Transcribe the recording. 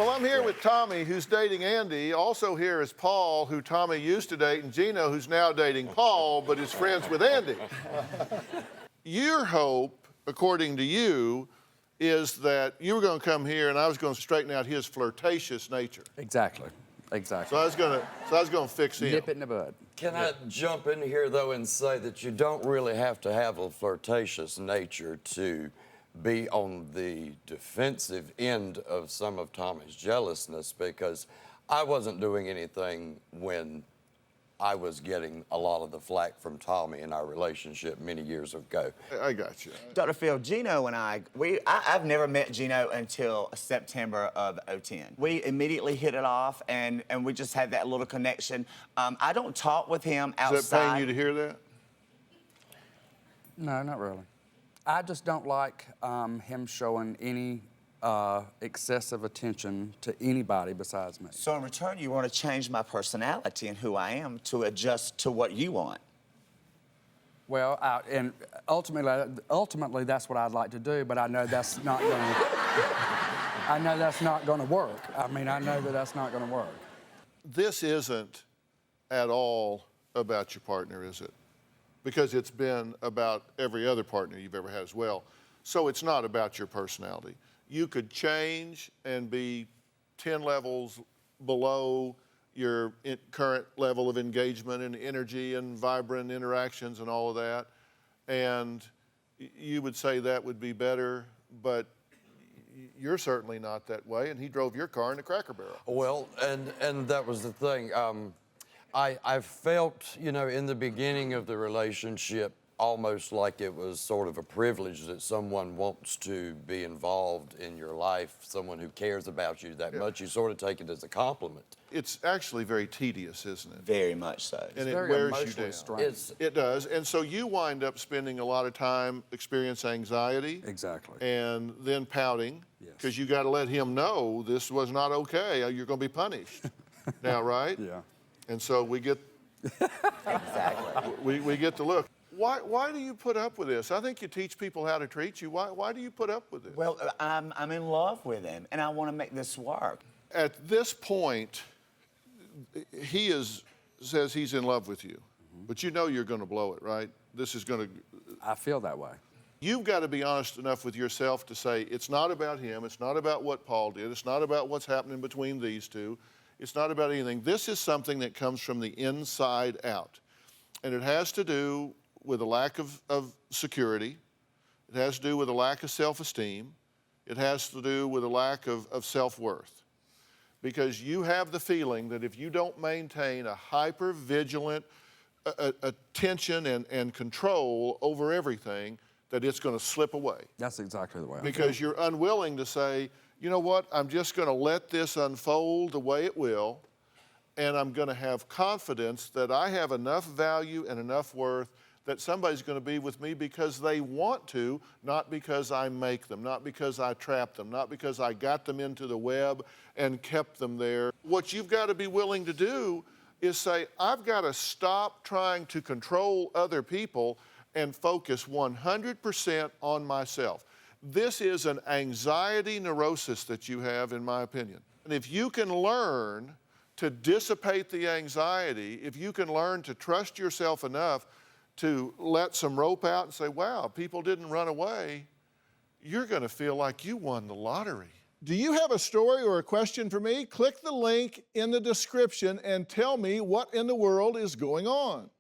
Well, I'm here with Tommy, who's dating Andy. Also here is Paul, who Tommy used to date, and Gino, who's now dating Paul, but is friends with Andy. Your hope, according to you, is that you were going to come here and I was going to straighten out his flirtatious nature. Exactly. Exactly. So I was going to fix him. Nip it in the bud. Can I jump in here, though, and say that you don't really have to have a flirtatious nature to be on the defensive end of some of Tommy's jealousness, because I wasn't doing anything when I was getting a lot of the flack from Tommy in our relationship many years ago. I got you. Dr. Phil, Gino and I've never met Gino until September of 2010. We immediately hit it off, and we just had that little connection. I don't talk with him outside. Is that paying you to hear that? No, not really. I just don't like him showing any excessive attention to anybody besides me. So in return, you want to change my personality and who I am to adjust to what you want. Well, and ultimately, that's what I'd like to do, but I know that's not going to. I know that's not going to work. I mean, I know that that's not going to work. This isn't at all about your partner, is it? Because it's been about every other partner you've ever had as well. So it's not about your personality. You could change and be 10 levels below your current level of engagement and energy and vibrant interactions and all of that. And you would say that would be better, but you're certainly not that way, and he drove your car in a Cracker Barrel. Well, and that was the thing. I felt, you know, in the beginning of the relationship, almost like it was sort of a privilege that someone wants to be involved in your life, someone who cares about you that much. You sort of take it as a compliment. It's actually very tedious, isn't it? Very much so. And it very wears you emotionally down. straining. It does. And so you wind up spending a lot of time experiencing anxiety. Exactly. And then pouting. Yes. Because you got to let him know this was not okay. You're going to be punished now, right? Yeah. And so we get Exactly. we get the look. Why do you put up with this? I think you teach people how to treat you. Why do you put up with this? Well, I'm in love with him, and I want to make this work. At this point, he says he's in love with you, but you know you're going to blow it, right? This is going to. I feel that way. You've got to be honest enough with yourself to say it's not about him. It's not about what Paul did. It's not about what's happening between these two. It's not about anything. This is something that comes from the inside out, and it has to do with a lack of security. It has to do with a lack of self-esteem. It has to do with a lack of self-worth. Because you have the feeling that if you don't maintain a hyper-vigilant attention and control over everything, that it's going to slip away. That's exactly the way I feel. Because you're unwilling to say, you know what, I'm just going to let this unfold the way it will, and I'm going to have confidence that I have enough value and enough worth that somebody's going to be with me because they want to, not because I make them, not because I trap them, not because I got them into the web and kept them there. What you've got to be willing to do is say, I've got to stop trying to control other people and focus 100% on myself. This is an anxiety neurosis that you have, in my opinion. And if you can learn to dissipate the anxiety, if you can learn to trust yourself enough to let some rope out and say, wow, people didn't run away, you're going to feel like you won the lottery. Do you have a story or a question for me? Click the link in the description and tell me what in the world is going on.